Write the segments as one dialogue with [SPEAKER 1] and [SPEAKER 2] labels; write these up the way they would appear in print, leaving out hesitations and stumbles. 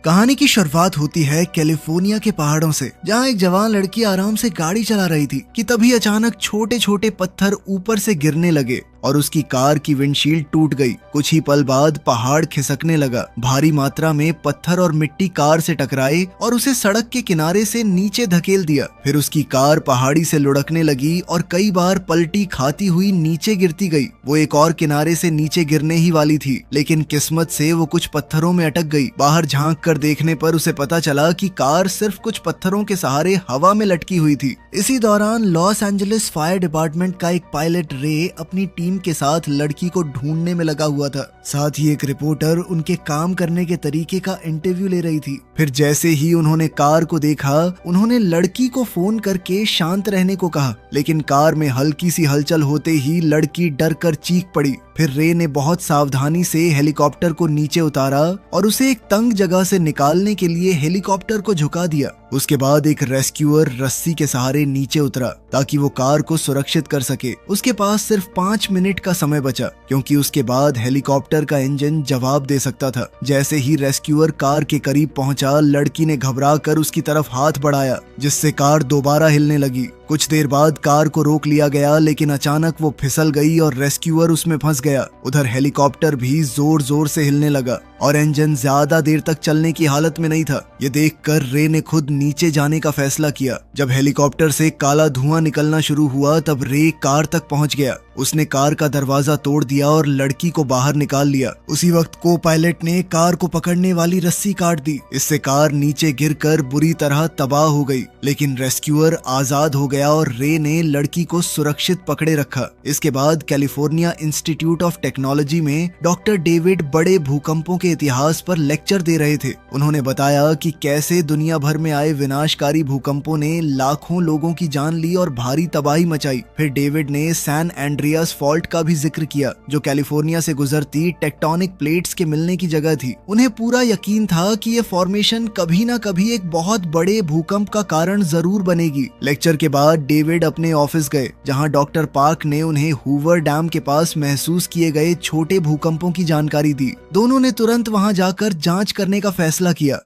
[SPEAKER 1] कहानी की शुरुआत होती है कैलिफोर्निया के पहाड़ों से, जहाँ एक जवान लड़की आराम से गाड़ी चला रही थी कि तभी अचानक छोटे छोटे पत्थर ऊपर से गिरने लगे और उसकी कार की विंडशील्ड टूट गई। कुछ ही पल बाद पहाड़ खिसकने लगा। भारी मात्रा में पत्थर और मिट्टी कार से टकराए और उसे सड़क के किनारे से नीचे धकेल दिया। फिर उसकी कार पहाड़ी से लुढ़कने लगी और कई बार पलटी खाती हुई नीचे गिरती गई। वो एक और किनारे से नीचे गिरने ही वाली थी, लेकिन किस्मत से वो कुछ पत्थरों में अटक गई। बाहर झांक कर देखने पर उसे पता चला कि कार सिर्फ कुछ पत्थरों के सहारे हवा में लटकी हुई थी। इसी दौरान लॉस एंजलिस फायर डिपार्टमेंट का एक पायलट रे अपनी टीम के साथ लड़की को ढूंढने में लगा हुआ था। साथ ही एक रिपोर्टर उनके काम करने के तरीके का इंटरव्यू ले रही थी। फिर जैसे ही उन्होंने कार को देखा, उन्होंने लड़की को फोन करके शांत रहने को कहा, लेकिन कार में हल्की सी हलचल होते ही लड़की डर कर चीख पड़ी। फिर रे ने बहुत सावधानी से हेलीकॉप्टर को नीचे उतारा और उसे एक तंग जगह से निकालने के लिए हेलीकॉप्टर को झुका दिया। उसके बाद एक रेस्क्यूअर रस्सी के सहारे नीचे उतरा ताकि वो कार को सुरक्षित कर सके। उसके पास सिर्फ 5 मिनट का समय बचा, क्योंकि उसके बाद हेलीकॉप्टर का इंजन जवाब दे सकता था। जैसे ही रेस्क्यूअर कार के करीब पहुंचा, लड़की ने घबरा कर उसकी तरफ हाथ बढ़ाया, जिससे कार दोबारा हिलने लगी। कुछ देर बाद कार को रोक लिया गया, लेकिन अचानक वो फिसल गई और रेस्क्यूअर उसमें फंस गया। उधर हेलीकॉप्टर भी जोर जोर से हिलने लगा और इंजन ज्यादा देर तक चलने की हालत में नहीं था। ये देखकर रे ने खुद नीचे जाने का फैसला किया। जब हेलीकॉप्टर से काला धुआं निकलना शुरू हुआ, तब रे कार तक पहुंच गया। उसने कार का दरवाजा तोड़ दिया और लड़की को बाहर निकाल लिया। उसी वक्त को पायलट ने कार को पकड़ने वाली रस्सी काट दी। इससे कार नीचे गिरकर बुरी तरह तबाह हो गई, लेकिन रेस्क्यूअर आजाद हो गया और रे ने लड़की को सुरक्षित पकड़े रखा। इसके बाद कैलिफोर्निया इंस्टीट्यूट ऑफ टेक्नोलॉजी में डॉक्टर डेविड बड़े भूकंपों के इतिहास पर लेक्चर दे रहे थे। उन्होंने बताया कि कैसे दुनिया भर में आए विनाशकारी भूकंपों ने लाखों लोगों की जान ली और भारी तबाही मचाई। फिर डेविड ने सैन एंड्रियास फॉल्ट का भी जिक्र किया, जो कैलिफोर्निया से गुजरती टेक्टोनिक प्लेट्स के मिलने की जगह थी। उन्हें पूरा यकीन था कि ये फॉर्मेशन कभी न कभी एक बहुत बड़े भूकंप का कारण जरूर बनेगी। लेक्चर के बाद डेविड अपने ऑफिस गए, जहां डॉक्टर पार्क ने उन्हें हूवर डैम के पास महसूस किए गए छोटे भूकंपों की जानकारी दी। दोनों ने तुरंत वहां जाकर जांच करने का फैसला किया।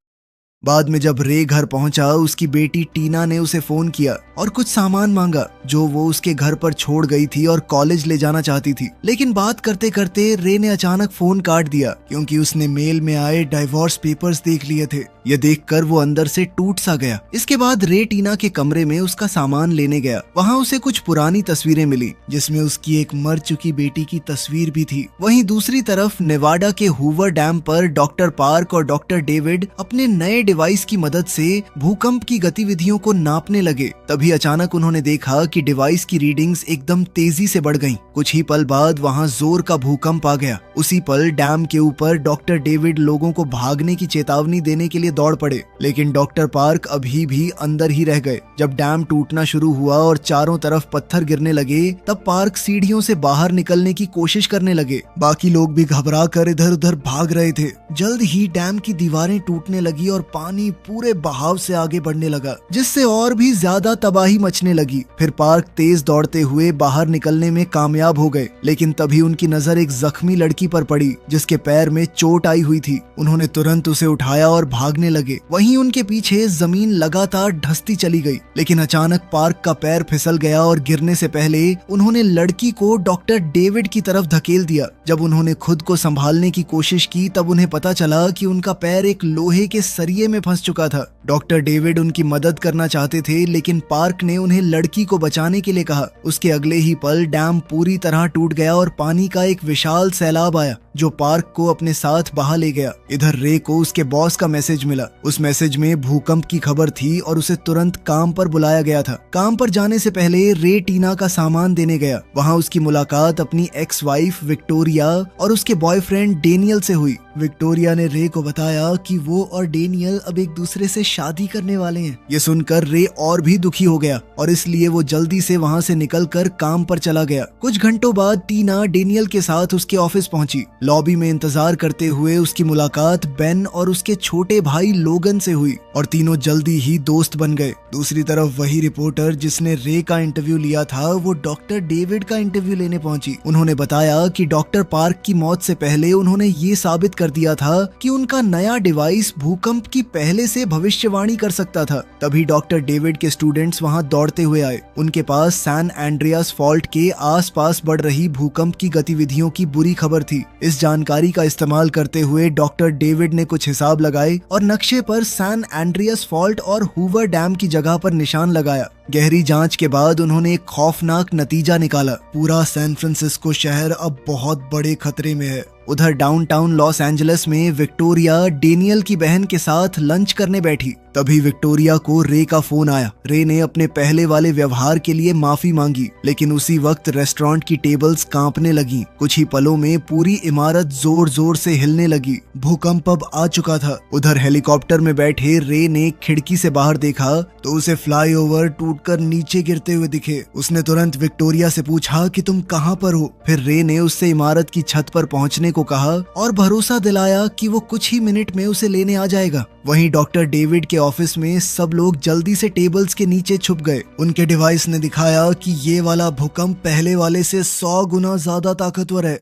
[SPEAKER 1] बाद में जब रे घर पहुंचा, उसकी बेटी टीना ने उसे फोन किया और कुछ सामान मांगा जो वो उसके घर पर छोड़ गई थी और कॉलेज ले जाना चाहती थी। लेकिन बात करते करते रे ने अचानक फोन काट दिया, क्योंकि उसने मेल में आए डाइवोर्स पेपर्स देख लिए थे। ये देखकर वो अंदर से टूट सा गया। इसके बाद रे टीना के कमरे में उसका सामान लेने गया। वहाँ उसे कुछ पुरानी तस्वीरें मिली, जिसमें उसकी एक मर चुकी बेटी की तस्वीर भी थी। वहीं दूसरी तरफ नेवाडा के हूवर डैम पर डॉक्टर पार्क और डॉक्टर डेविड अपने नए डिवाइस की मदद से भूकंप की गतिविधियों को नापने लगे। तभी अचानक उन्होंने देखा कि डिवाइस की रीडिंग्स एकदम तेजी से बढ़ गईं। कुछ ही पल बाद वहां जोर का भूकंप आ गया। उसी पल डैम के ऊपर डॉक्टर डेविड लोगों को भागने की चेतावनी देने के लिए दौड़ पड़े, लेकिन डॉक्टर पार्क अभी भी अंदर ही रह गए। जब डैम टूटना शुरू हुआ और चारों तरफ पत्थर गिरने लगे, तब पार्क सीढ़ियों से बाहर निकलने की कोशिश करने लगे। बाकी लोग भी घबरा कर इधर उधर भाग रहे थे। जल्द ही डैम की दीवारें टूटने लगी और पानी पूरे बहाव से आगे बढ़ने लगा, जिससे और भी ज्यादा तबाही मचने लगी। फिर पार्क तेज दौड़ते हुए बाहर निकलने में कामयाब हो गए, लेकिन तभी उनकी नजर एक जख्मी लड़की पर पड़ी, जिसके पैर में चोट आई हुई थी। उन्होंने तुरंत उसे उठाया और भागने लगे। वहीं उनके पीछे जमीन लगातार धंसती चली गई, लेकिन अचानक पार्क का पैर फिसल गया और गिरने से पहले उन्होंने लड़की को डॉक्टर डेविड की तरफ धकेल दिया। जब उन्होंने खुद को संभालने की कोशिश की, तब उन्हें पता चला कि उनका पैर एक लोहे के सरिये में फंस चुका था। डॉक्टर डेविड उनकी मदद करना चाहते थे, लेकिन पार्क ने उन्हें लड़की को बचाने के लिए कहा। उसके अगले ही पल डैम पूरी तरह टूट गया और पानी का एक विशाल सैलाब आया, जो पार्क को अपने साथ बहा ले गया। इधर रे को उसके बॉस का मैसेज मिला। उस मैसेज में भूकंप की खबर थी और उसे तुरंत काम पर बुलाया गया था। काम पर जाने से पहले रे टीना का सामान देने गया। वहाँ उसकी मुलाकात अपनी एक्स वाइफ विक्टोरिया और उसके बॉयफ्रेंड डेनियल से हुई। विक्टोरिया ने रे को बताया कि वो और डेनियल अब एक दूसरे से शादी करने वाले हैं। ये सुनकर रे और भी दुखी हो गया और इसलिए वो जल्दी से वहाँ से निकलकर काम पर चला गया। कुछ घंटों बाद टीना डेनियल के साथ उसके ऑफिस पहुंची। लॉबी में इंतजार करते हुए उसकी मुलाकात बेन और उसके छोटे भाई लोगन से हुई और तीनों जल्दी ही दोस्त बन गए। दूसरी तरफ वही रिपोर्टर जिसने रे का इंटरव्यू लिया था वो डॉक्टर डेविड का इंटरव्यू लेने पहुंची। उन्होंने बताया कि डॉक्टर पार्क की मौत से पहले उन्होंने ये साबित कर दिया था कि उनका नया डिवाइस भूकंप की पहले से भविष्यवाणी कर सकता था। तभी डॉक्टर डेविड के स्टूडेंट्स वहां दौड़ते हुए आए। उनके पास सैन एंड्रियास फॉल्ट के आसपास बढ़ रही भूकंप की गतिविधियों की बुरी खबर थी। इस जानकारी का इस्तेमाल करते हुए डॉक्टर डेविड ने कुछ हिसाब लगाए और नक्शे पर सैन एंड्रियास फॉल्ट और हूवर डैम की जगह पर निशान लगाया। गहरी जांच के बाद उन्होंने एक खौफनाक नतीजा निकाला। पूरा सैन फ्रांसिस्को शहर अब बहुत बड़े खतरे में है। उधर डाउनटाउन लॉस एंजलिस में विक्टोरिया डेनियल की बहन के साथ लंच करने बैठी। तभी विक्टोरिया को रे का फोन आया। रे ने अपने पहले वाले व्यवहार के लिए माफी मांगी, लेकिन उसी वक्त रेस्टोरेंट की टेबल्स कांपने लगी। कुछ ही पलों में पूरी इमारत जोर जोर से हिलने लगी। भूकंप अब आ चुका था। उधर हेलीकॉप्टर में बैठे रे ने खिड़की से बाहर देखा तो उसे फ्लाईओवर टूटकर नीचे गिरते हुए दिखे। उसने तुरंत विक्टोरिया से पूछा कि तुम कहाँ पर हो। फिर रे ने उससे इमारत की छत पर पहुंचने को कहा और भरोसा दिलाया कि वो कुछ ही मिनट में उसे लेने आ जाएगा। वहीं डॉक्टर डेविड के ऑफिस में सब लोग जल्दी से टेबल्स के नीचे छुप गए। उनके डिवाइस ने दिखाया कि ये वाला भूकंप पहले वाले से 100 गुना ज्यादा ताकतवर है।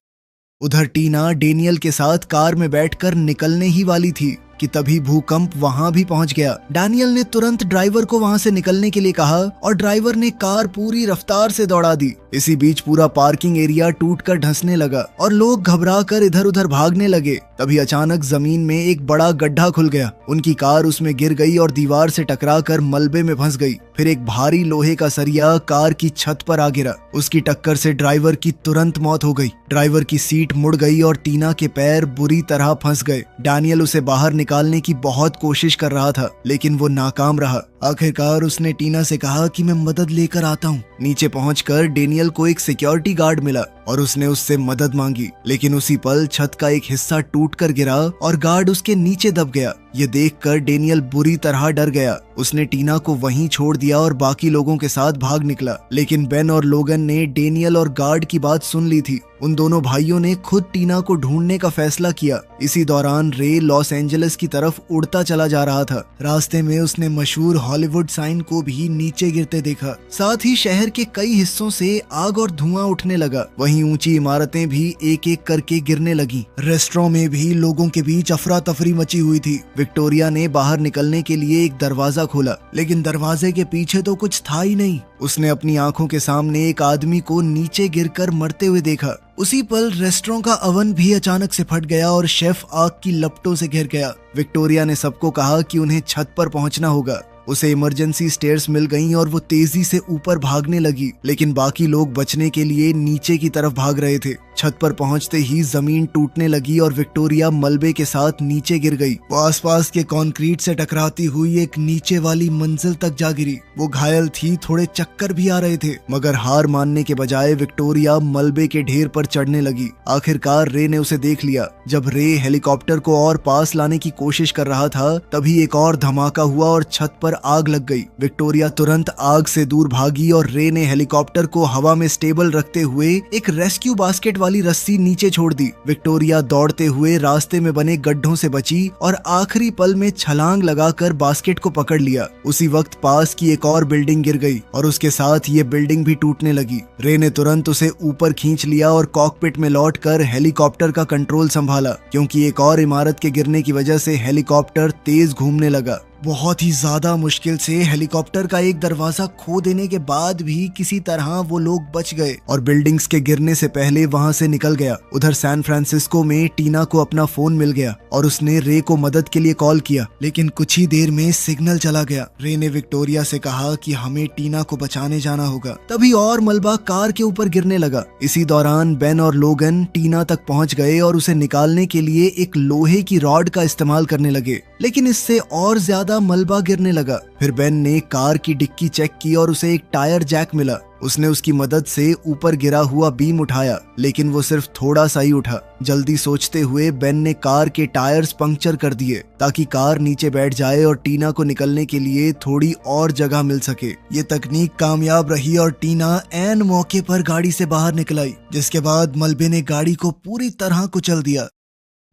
[SPEAKER 1] उधर टीना डेनियल के साथ कार में बैठकर निकलने ही वाली थी कि तभी भूकंप वहां भी पहुंच गया। डैनियल ने तुरंत ड्राइवर को वहां से निकलने के लिए कहा और ड्राइवर ने कार पूरी रफ्तार से दौड़ा दी। इसी बीच पूरा पार्किंग एरिया टूटकर धंसने लगा और लोग घबराकर इधर उधर भागने लगे। तभी अचानक जमीन में एक बड़ा गड्ढा खुल गया। उनकी कार उसमें गिर गई और दीवार से टकराकर मलबे में फंस गई। फिर एक भारी लोहे का सरिया कार की छत पर आ गिरा। उसकी टक्कर से ड्राइवर की तुरंत मौत हो गई। ड्राइवर की सीट मुड़ गई और टीना के पैर बुरी तरह फंस गए। डैनियल उसे बाहर निकालने की बहुत कोशिश कर रहा था, लेकिन वो नाकाम रहा। आखिरकार उसने टीना से कहा कि मैं मदद लेकर आता हूँ। नीचे पहुंचकर डेनियल को एक सिक्योरिटी गार्ड मिला और उसने उससे मदद मांगी, लेकिन उसी पल छत का एक हिस्सा टूटकर गिरा और गार्ड उसके नीचे दब गया। ये देखकर डेनियल बुरी तरह डर गया। उसने टीना को वहीं छोड़ दिया और बाकी लोगों के साथ भाग निकला। लेकिन बेन और लोगन ने डेनियल और गार्ड की बात सुन ली थी। उन दोनों भाइयों ने खुद टीना को ढूंढने का फैसला किया। इसी दौरान रे लॉस एंजलिस की तरफ उड़ता चला जा रहा था। रास्ते में उसने मशहूर हॉलीवुड साइन को भी नीचे गिरते देखा। साथ ही शहर के कई हिस्सों से आग और धुआं उठने लगा। वहीं ऊंची इमारतें भी एक एक करके गिरने लगी। रेस्टोरेंट में भी लोगों के बीच अफरा तफरी मची हुई थी। विक्टोरिया ने बाहर निकलने के लिए एक दरवाजा खोला, लेकिन दरवाजे के पीछे तो कुछ था ही नहीं। उसने अपनी आंखों के सामने एक आदमी को नीचे गिरकर मरते हुए देखा। उसी पल रेस्टोरेंट का अवन भी अचानक से फट गया और शेफ आग की लपटों से घिर गया। विक्टोरिया ने सबको कहा कि उन्हें छत पर पहुंचना होगा। उसे इमरजेंसी स्टेयर्स मिल गईं और वो तेजी से ऊपर भागने लगी, लेकिन बाकी लोग बचने के लिए नीचे की तरफ भाग रहे थे। छत पर पहुंचते ही जमीन टूटने लगी और विक्टोरिया मलबे के साथ नीचे गिर गई। वो आसपास के कंक्रीट से टकराती हुई एक नीचे वाली मंजिल तक जा गिरी। वो घायल थी, थोड़े चक्कर भी आ रहे थे, मगर हार मानने के बजाय विक्टोरिया मलबे के ढेर पर चढ़ने लगी। आखिरकार रे ने उसे देख लिया। जब रे हेलीकॉप्टर को और पास लाने की कोशिश कर रहा था, तभी एक और धमाका हुआ और छत पर आग लग गई। विक्टोरिया तुरंत आग से दूर भागी और रे ने हेलीकॉप्टर को हवा में स्टेबल रखते हुए एक रेस्क्यू बास्केट वाली रस्सी नीचे छोड़ दी। विक्टोरिया दौड़ते हुए रास्ते में बने गड्ढों से बची और आखिरी पल में छलांग लगाकर बास्केट को पकड़ लिया। उसी वक्त पास की एक और बिल्डिंग गिर गई और उसके साथ ये बिल्डिंग भी टूटने लगी। रे ने तुरंत उसे ऊपर खींच लिया और कॉकपिट में लौटकर हेलीकॉप्टर का कंट्रोल संभाला, क्योंकि एक और इमारत के गिरने की वजह से हेलीकॉप्टर तेज घूमने लगा। बहुत ही ज्यादा मुश्किल से हेलीकॉप्टर का एक दरवाजा खो देने के बाद भी किसी तरह वो लोग बच गए और बिल्डिंग्स के गिरने से पहले वहां से निकल गया। उधर सैन फ्रांसिस्को में टीना को अपना फोन मिल गया और उसने रे को मदद के लिए कॉल किया, लेकिन कुछ ही देर में सिग्नल चला गया। रे ने विक्टोरिया से कहा कि हमें टीना को बचाने जाना होगा। तभी और मलबा कार के ऊपर गिरने लगा। इसी दौरान बेन और लोगन टीना तक पहुंच गए और उसे निकालने के लिए एक लोहे की रॉड का इस्तेमाल करने लगे, लेकिन इससे और ज्यादा मलबा गिरने लगा। फिर बेन ने कार की डिक्की चेक की और उसे एक टायर जैक मिला। उसने उसकी मदद से ऊपर गिरा हुआ बीम उठाया, लेकिन वो सिर्फ थोड़ा सा ही उठा। जल्दी सोचते हुए बेन ने कार के टायर्स पंक्चर कर दिए ताकि कार नीचे बैठ जाए और टीना को निकलने के लिए थोड़ी और जगह मिल सके। ये तकनीक कामयाब रही और टीना ऐन मौके पर गाड़ी से बाहर निकल आई, जिसके बाद मलबे ने गाड़ी को पूरी तरह कुचल दिया।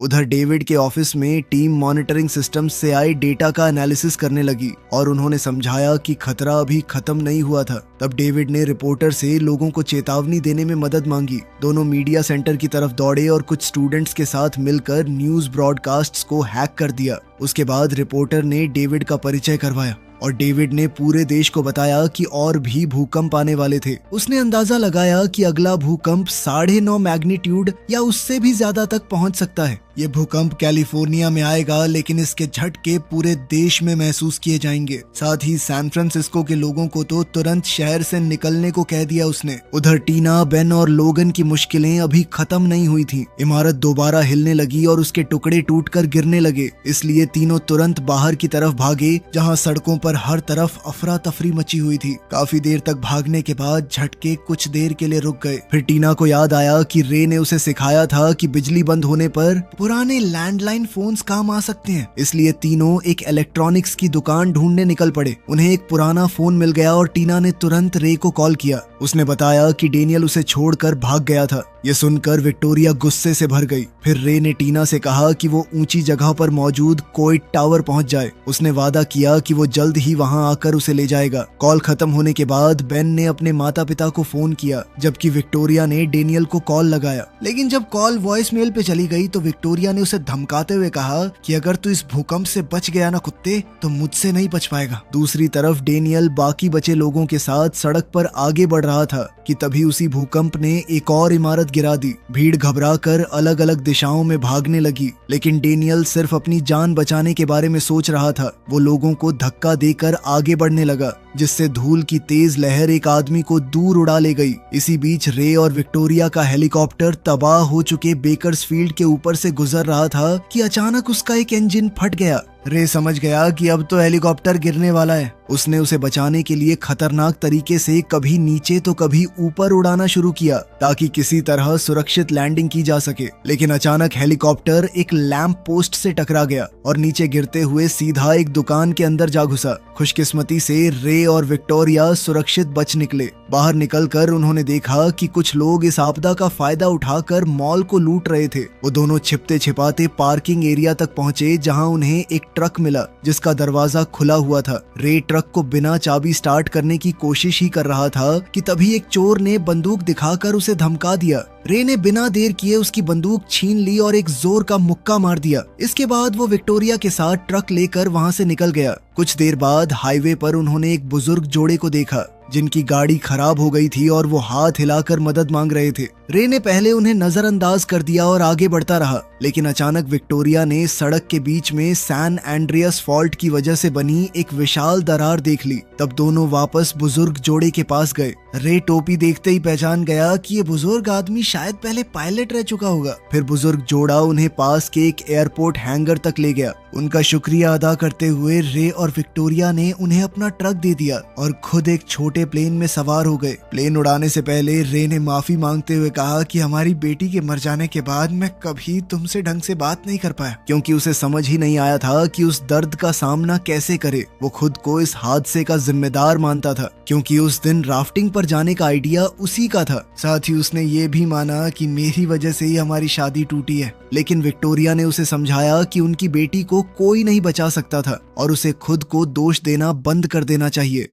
[SPEAKER 1] उधर डेविड के ऑफिस में टीम मॉनिटरिंग सिस्टम से आए डेटा का एनालिसिस करने लगी और उन्होंने समझाया कि खतरा अभी खत्म नहीं हुआ था। तब डेविड ने रिपोर्टर से लोगों को चेतावनी देने में मदद मांगी। दोनों मीडिया सेंटर की तरफ दौड़े और कुछ स्टूडेंट्स के साथ मिलकर न्यूज ब्रॉडकास्ट्स को हैक कर दिया। उसके बाद रिपोर्टर ने डेविड का परिचय करवाया और डेविड ने पूरे देश को बताया कि और भी भूकंप आने वाले थे। उसने अंदाजा लगाया कि अगला भूकंप 9.5 मैग्नीट्यूड या उससे भी ज्यादा तक पहुंच सकता है। ये भूकंप कैलिफोर्निया में आएगा, लेकिन इसके झटके पूरे देश में महसूस किए जाएंगे। साथ ही सैन फ्रांसिस्को के लोगों को तो तुरंत शहर से निकलने को कह दिया उसने। उधर टीना, बेन और लोगन की मुश्किलें अभी खत्म नहीं हुई थी। इमारत दोबारा हिलने लगी और उसके टुकड़े टूटकर गिरने लगे, इसलिए तीनों तुरंत बाहर की तरफ भागे, जहाँ सड़कों पर हर तरफ अफरा तफरी मची हुई थी। काफी देर तक भागने के बाद झटके कुछ देर के लिए रुक गए। फिर टीना को याद आया कि रे ने उसे सिखाया था कि बिजली बंद होने पर पुराने लैंडलाइन फोन्स काम आ सकते हैं। इसलिए तीनों एक इलेक्ट्रॉनिक्स की दुकान ढूंढने निकल पड़े। उन्हें एक पुराना फोन मिल गया और टीना ने तुरंत रे को कॉल किया। उसने बताया कि डेनियल उसे छोड़कर भाग गया था। ये सुनकर विक्टोरिया गुस्से से भर गई। फिर रे ने टीना से कहा कि वो ऊंची जगह पर मौजूद कोइट टावर पहुंच जाए। उसने वादा किया कि वो जल्द ही वहां आकर उसे ले जाएगा। कॉल खत्म होने के बाद बेन ने अपने माता पिता को फोन किया, जबकि विक्टोरिया ने डेनियल को कॉल लगाया। लेकिन जब कॉल वॉइस मेल पे चली गई तो विक्टोरिया ने उसे धमकाते हुए कहा कि अगर तू इस भूकंप से बच गया ना कुत्ते, तो मुझसे नहीं बच पाएगा। दूसरी तरफ डेनियल बाकी बचे लोगों के साथ सड़क पर आगे बढ़ रहा था कि तभी उसी भूकंप ने एक और इमारत गिरा दी। भीड़ घबराकर अलग अलग दिशाओं में भागने लगी, लेकिन डेनियल सिर्फ अपनी जान बचाने के बारे में सोच रहा था। वो लोगों को धक्का देकर आगे बढ़ने लगा, जिससे धूल की तेज लहर एक आदमी को दूर उड़ा ले गई। इसी बीच रे और विक्टोरिया का हेलीकॉप्टर तबाह हो चुके बेकर्सफील्ड के ऊपर से गुजर रहा था कि अचानक उसका एक इंजन फट गया। रे समझ गया कि अब तो हेलीकॉप्टर गिरने वाला है। उसने उसे बचाने के लिए खतरनाक तरीके से कभी नीचे तो कभी ऊपर उड़ाना शुरू किया, ताकि किसी तरह सुरक्षित लैंडिंग की जा सके। लेकिन अचानक हेलीकॉप्टर एक लैंप पोस्ट से टकरा गया और नीचे गिरते हुए सीधा एक दुकान के अंदर जा घुसा। खुशकिस्मती से रे और विक्टोरिया सुरक्षित बच निकले। बाहर निकलकर उन्होंने देखा कि कुछ लोग इस आपदा का फायदा उठाकर मॉल को लूट रहे थे। वो दोनों छिपते छिपाते पार्किंग एरिया तक पहुंचे, जहां उन्हें एक ट्रक मिला जिसका दरवाजा खुला हुआ था। रे ट्रक को बिना चाबी स्टार्ट करने की कोशिश ही कर रहा था कि तभी एक चोर ने बंदूक दिखाकर उसे धमका दिया। रे ने बिना देर किए उसकी बंदूक छीन ली और एक जोर का मुक्का मार दिया। इसके बाद वो विक्टोरिया के साथ ट्रक लेकर वहां से निकल गया। कुछ देर बाद हाईवे पर उन्होंने एक बुजुर्ग जोड़े को देखा, जिनकी गाड़ी खराब हो गई थी और वो हाथ हिलाकर मदद मांग रहे थे। रे ने पहले उन्हें नजरअंदाज कर दिया और आगे बढ़ता रहा, लेकिन अचानक विक्टोरिया ने सड़क के बीच में सैन एंड्रियास फॉल्ट की वजह से बनी एक विशाल दरार देख ली। तब दोनों वापस बुजुर्ग जोड़े के पास गए। रे टोपी देखते ही पहचान गया कि ये बुजुर्ग आदमी शायद पहले पायलट रह चुका होगा। फिर बुजुर्ग जोड़ा उन्हें पास के एक एयरपोर्ट हैंगर तक ले गया। उनका शुक्रिया अदा करते हुए रे और विक्टोरिया ने उन्हें अपना ट्रक दे दिया और खुद एक छोटे प्लेन में सवार हो गए। प्लेन उड़ाने से पहले रे ने माफी मांगते हुए कहा कि हमारी बेटी के मर जाने के बाद मैं कभी तुमसे ढंग से बात नहीं कर पाया, क्योंकि उसे समझ ही नहीं आया था कि उस दर्द का सामना कैसे करे। वो खुद को इस हादसे का जिम्मेदार मानता था, क्योंकि उस दिन राफ्टिंग पर जाने का आइडिया उसी का था। साथ ही उसने ये भी माना कि मेरी वजह से ही हमारी शादी टूटी है। लेकिन विक्टोरिया ने उसे समझाया कि उनकी बेटी को कोई नहीं बचा सकता था और उसे खुद को दोष देना बंद कर देना चाहिए।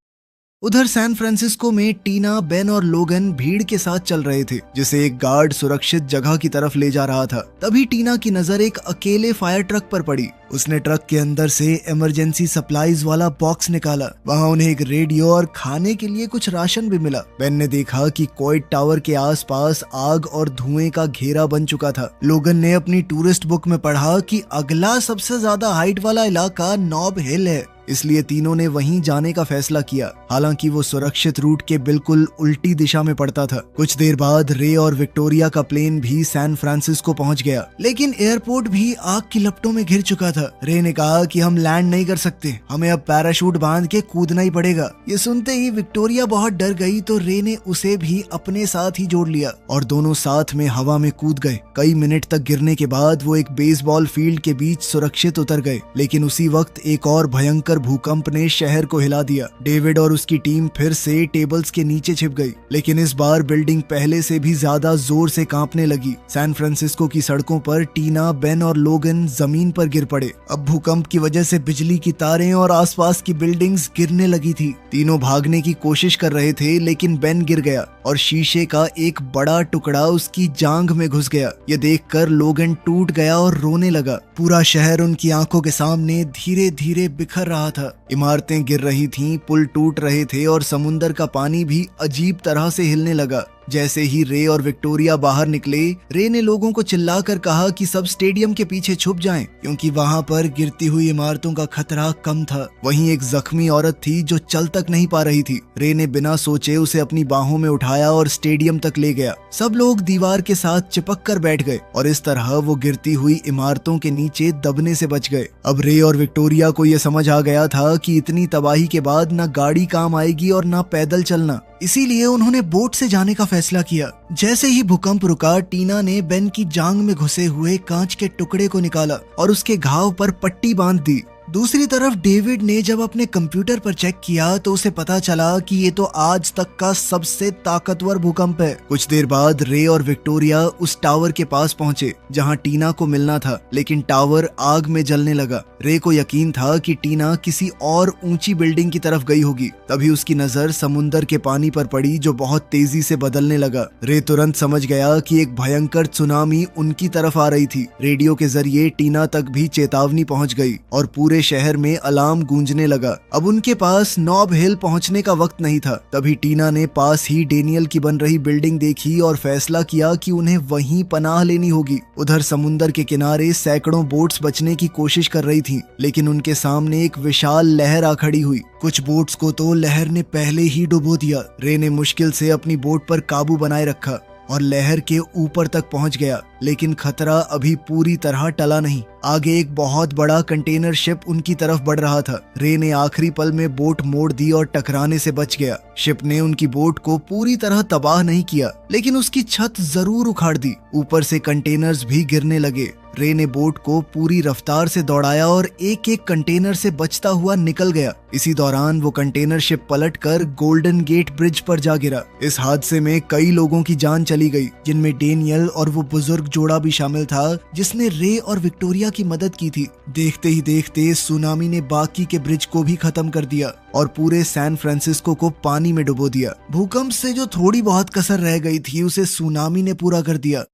[SPEAKER 1] उधर सैन फ्रांसिस्को में टीना, बेन और लोगन भीड़ के साथ चल रहे थे, जिसे एक गार्ड सुरक्षित जगह की तरफ ले जा रहा था। तभी टीना की नजर एक अकेले फायर ट्रक पर पड़ी। उसने ट्रक के अंदर से इमरजेंसी सप्लाईज वाला बॉक्स निकाला। वहां उन्हें एक रेडियो और खाने के लिए कुछ राशन भी मिला। बेन ने देखा कि कोइट टावर के आसपास आग और धुएं का घेरा बन चुका था। लोगन ने अपनी टूरिस्ट बुक में पढ़ा कि अगला सबसे ज्यादा हाइट वाला इलाका नॉब हिल है। इसलिए तीनों ने वहीं जाने का फैसला किया। हालांकि वो सुरक्षित रूट के बिल्कुल उल्टी दिशा में पड़ता था। कुछ देर बाद रे और विक्टोरिया का प्लेन भी सैन फ्रांसिस्को पहुंच गया, लेकिन एयरपोर्ट भी आग की लपटों में घिर चुका था। रे ने कहा कि हम लैंड नहीं कर सकते, हमें अब पैराशूट बांध के कूदना ही पड़ेगा। ये सुनते ही विक्टोरिया बहुत डर गई तो रे ने उसे भी अपने साथ ही जोड़ लिया और दोनों साथ में हवा में कूद गए। कई मिनट तक गिरने के बाद वो एक बेसबॉल फील्ड के बीच सुरक्षित उतर गए, लेकिन उसी वक्त एक और भयंकर भूकंप ने शहर को हिला दिया। डेविड और उसकी टीम फिर से टेबल्स के नीचे छिप गई, लेकिन इस बार बिल्डिंग पहले से भी ज्यादा जोर से कांपने लगी। सैन फ्रांसिस्को की सड़कों पर टीना, बेन और लोगन जमीन पर गिर पड़े। अब भूकंप की वजह से बिजली की तारें और आसपास की बिल्डिंग्स गिरने लगी थी। तीनों भागने की कोशिश कर रहे थे, लेकिन बेन गिर गया और शीशे का एक बड़ा टुकड़ा उसकी जांघ में घुस गया। ये देखकर लोगन टूट गया और रोने लगा। पूरा शहर उनकी आंखों के सामने धीरे धीरे बिखर रहा था। इमारतें गिर रही थीं, पुल टूट रहे थे और समुंदर का पानी भी अजीब तरह से हिलने लगा। जैसे ही रे और विक्टोरिया बाहर निकले, रे ने लोगों को चिल्लाकर कहा कि सब स्टेडियम के पीछे छुप जाएं, क्योंकि वहां पर गिरती हुई इमारतों का खतरा कम था। वहीं एक जख्मी औरत थी जो चल तक नहीं पा रही थी। रे ने बिना सोचे उसे अपनी बाहों में उठाया और स्टेडियम तक ले गया। सब लोग दीवार के साथ चिपक कर बैठ गए और इस तरह वो गिरती हुई इमारतों के नीचे दबने से बच गए। अब रे और विक्टोरिया को यह समझ आ गया था कि इतनी तबाही के बाद न गाड़ी काम आएगी और न पैदल चलना, इसीलिए उन्होंने बोट से जाने का फैसला किया। जैसे ही भूकंप रुका, टीना ने बेन की जांघ में घुसे हुए कांच के टुकड़े को निकाला और उसके घाव पर पट्टी बांध दी। दूसरी तरफ डेविड ने जब अपने कंप्यूटर पर चेक किया तो उसे पता चला कि ये तो आज तक का सबसे ताकतवर भूकंप है। कुछ देर बाद रे और विक्टोरिया उस टावर के पास पहुंचे जहां टीना को मिलना था, लेकिन टावर आग में जलने लगा। रे को यकीन था कि टीना किसी और ऊंची बिल्डिंग की तरफ गई होगी। तभी उसकी नजर समुंदर के पानी पर पड़ी जो बहुत तेजी से बदलने लगा। रे तुरंत समझ गया कि एक भयंकर सुनामी उनकी तरफ आ रही थी। रेडियो के जरिए टीना तक भी चेतावनी पहुंच गई और पूरे शहर में अलार्म गूंजने लगा। अब उनके पास नॉब हिल पहुंचने का वक्त नहीं था। तभी टीना ने पास ही डेनियल की बन रही बिल्डिंग देखी और फैसला किया कि उन्हें वहीं पनाह लेनी होगी। उधर समुंदर के किनारे सैकड़ों बोट्स बचने की कोशिश कर रही थीं, लेकिन उनके सामने एक विशाल लहर आ खड़ी हुई। कुछ बोट्स को तो लहर ने पहले ही डुबो दिया। रे ने मुश्किल से अपनी बोट पर काबू बनाए रखा और लहर के ऊपर तक पहुंच गया, लेकिन खतरा अभी पूरी तरह टला नहीं। आगे एक बहुत बड़ा कंटेनर शिप उनकी तरफ बढ़ रहा था। रे ने आखिरी पल में बोट मोड़ दी और टकराने से बच गया। शिप ने उनकी बोट को पूरी तरह तबाह नहीं किया, लेकिन उसकी छत जरूर उखाड़ दी। ऊपर से कंटेनर्स भी गिरने लगे। रे ने बोट को पूरी रफ्तार से दौड़ाया और एक एक कंटेनर से बचता हुआ निकल गया। इसी दौरान वो कंटेनर शिप पलटकर गोल्डन गेट ब्रिज पर जा गिरा। इस हादसे में कई लोगों की जान चली गई, जिनमें डेनियल और वो बुजुर्ग जोड़ा भी शामिल था जिसने रे और विक्टोरिया की मदद की थी। देखते ही देखते सुनामी ने बाकी के ब्रिज को भी खत्म कर दिया और पूरे सैन फ्रांसिस्को को पानी में डुबो दिया। भूकंप से जो थोड़ी बहुत कसर रह गई थी उसे सुनामी ने पूरा कर दिया।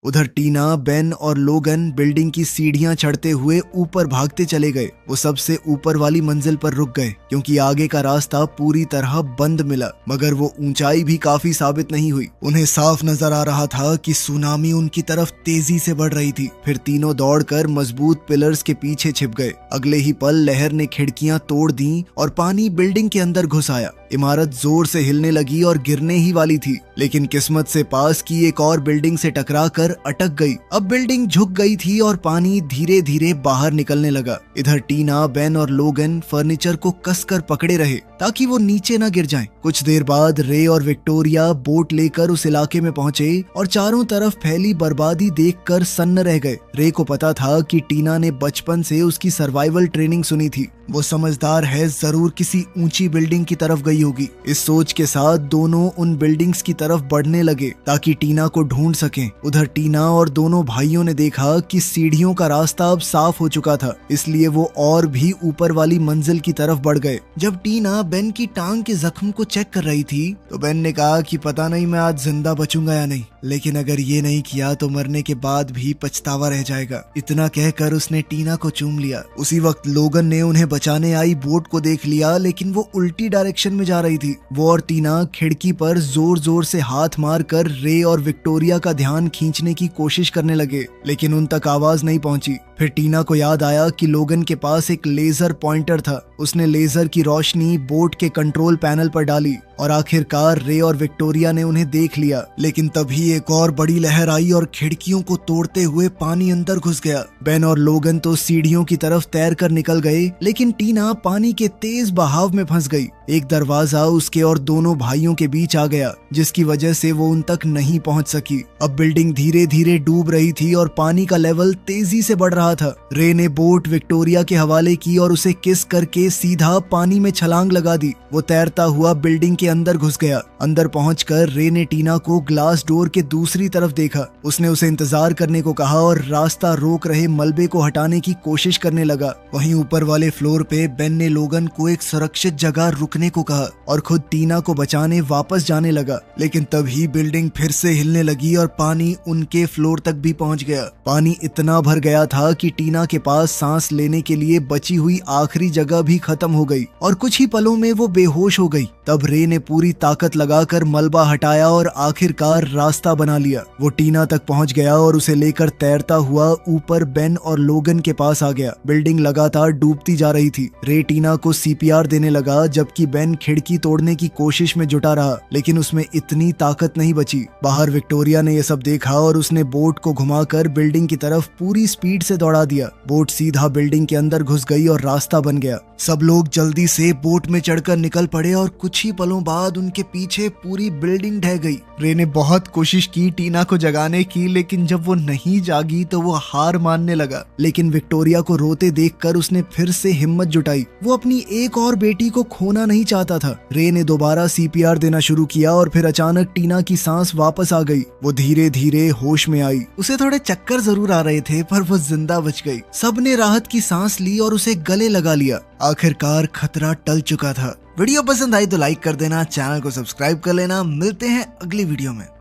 [SPEAKER 1] उधर टीना, बेन और लोगन बिल्डिंग की सीढ़ियां चढ़ते हुए ऊपर भागते चले गए। वो सबसे ऊपर वाली मंजिल पर रुक गए क्योंकि आगे का रास्ता पूरी तरह बंद मिला, मगर वो ऊंचाई भी काफी साबित नहीं हुई। उन्हें साफ नजर आ रहा था कि सुनामी उनकी तरफ तेजी से बढ़ रही थी। फिर तीनों दौड़कर मजबूत पिलर्स के पीछे छिप गए। अगले ही पल लहर ने खिड़कियां तोड़ दी और पानी बिल्डिंग के अंदर घुस आया। इमारत जोर से हिलने लगी और गिरने ही वाली थी, लेकिन किस्मत से पास की एक और बिल्डिंग से टकराकर अटक गई। अब बिल्डिंग झुक गई थी और पानी धीरे धीरे बाहर निकलने लगा। इधर टीना, बेन और लोगन फर्नीचर को कसकर पकड़े रहे ताकि वो नीचे न गिर जाएं। कुछ देर बाद रे और विक्टोरिया बोट लेकर उस इलाके में पहुंचे और चारों तरफ फैली बर्बादी देखकर सन्न रह गए। रे को पता था कि टीना ने बचपन से उसकी सर्वाइवल ट्रेनिंग सुनी थी। वो समझदार है, जरूर किसी ऊंची बिल्डिंग की तरफ गई होगी। इस सोच के साथ दोनों उन बिल्डिंग्स की तरफ बढ़ने लगे ताकि टीना को ढूंढ सकें। उधर टीना और दोनों भाइयों ने देखा कि सीढ़ियों का रास्ता अब साफ हो चुका था, इसलिए वो और भी ऊपर वाली मंजिल की तरफ बढ़ गए। जब टीना बेन की टांग के जख्म को चेक कर रही थी तो बेन ने कहा कि पता नहीं मैं आज जिंदा बचूंगा या नहीं। लेकिन अगर ये नहीं किया तो मरने के बाद भी पछतावा रह जाएगा। इतना कहकर उसने टीना को चूम लिया। उसी वक्त लोगन ने उन्हें बचाने आई बोट को देख लिया, लेकिन वो उल्टी डायरेक्शन में जा रही थी। वो और टीना खिड़की पर जोर जोर से हाथ मार कर रे और विक्टोरिया का ध्यान खींचने की कोशिश करने लगे, लेकिन उन तक आवाज नहीं पहुंची। फिर टीना को याद आया कि लोगन के पास एक लेजर पॉइंटर था। उसने लेजर की रोशनी बोट के कंट्रोल पैनल पर डाली और आखिरकार रे और विक्टोरिया ने उन्हें देख लिया। लेकिन तभी एक और बड़ी लहर आई और खिड़कियों को तोड़ते हुए पानी अंदर घुस गया। बेन और लोगन तो सीढ़ियों की तरफ तैर कर निकल गए, लेकिन टीना पानी के तेज बहाव में फंस गई। एक दरवाजा उसके और दोनों भाइयों के बीच आ गया, जिसकी वजह से वो उन तक नहीं पहुंच सकी। अब बिल्डिंग धीरे धीरे डूब रही थी और पानी का लेवल तेजी से बढ़ रहा था। रे ने बोट विक्टोरिया के हवाले की और उसे किस करके सीधा पानी में छलांग लगा दी। वो तैरता हुआ बिल्डिंग के अंदर घुस गया। अंदर पहुंचकर रे ने टीना को ग्लास डोर के दूसरी तरफ देखा। उसने उसे इंतजार करने को कहा और रास्ता रोक रहे मलबे को हटाने की कोशिश करने लगा। वहीं ऊपर वाले फ्लोर पे बेन ने लोगन को एक सुरक्षित जगह रुकने को कहा और खुद टीना को बचाने वापस जाने लगा। लेकिन तभी बिल्डिंग फिर से हिलने लगी और पानी उनके फ्लोर तक भी पहुंच गया। पानी इतना भर गया था कि टीना के पास सांस लेने के लिए बची हुई आखिरी जगह भी खत्म हो गई और कुछ ही पलों में वो बेहोश हो गई। तब रे ने पूरी ताकत लगाकर मलबा हटाया और आखिरकार रास्ता बना लिया। वो टीना तक पहुंच गया और उसे लेकर तैरता हुआ ऊपर बेन और लोगन के पास आ गया। बिल्डिंग लगातार डूबती जा रही थी। रे टीना को सीपीआर देने लगा, जबकि बेन खिड़की तोड़ने की कोशिश में जुटा रहा, लेकिन उसमें इतनी ताकत नहीं बची। बाहर विक्टोरिया ने यह सब देखा और उसने बोट को घुमाकर बिल्डिंग की तरफ पूरी स्पीड से दौड़ा दिया। बोट सीधा बिल्डिंग के अंदर घुस गई और रास्ता बन गया। सब लोग जल्दी से बोट में चढ़कर निकल पड़े और कुछ ही पलों बाद उनके पीछे पूरी बिल्डिंग ढह गई। रे ने बहुत कोशिश की टीना को जगाने की, लेकिन जब वो नहीं जागी तो वो हार मानने लगा। लेकिन विक्टोरिया को रोते देखकर उसने फिर से हिम्मत जुटाई। वो अपनी एक और बेटी को खोना नहीं चाहता था। रे ने दोबारा सीपीआर देना शुरू किया और फिर अचानक टीना की सांस वापस आ गई। वो धीरे धीरे होश में आई। उसे थोड़े चक्कर जरूर आ रहे थे, पर वो जिंदा बच गई। सबने राहत की सांस ली और उसे गले लगा लिया। आखिरकार खतरा टल चुका था। वीडियो पसंद आई तो लाइक कर देना, चैनल को सब्सक्राइब कर लेना। मिलते हैं अगली वीडियो में।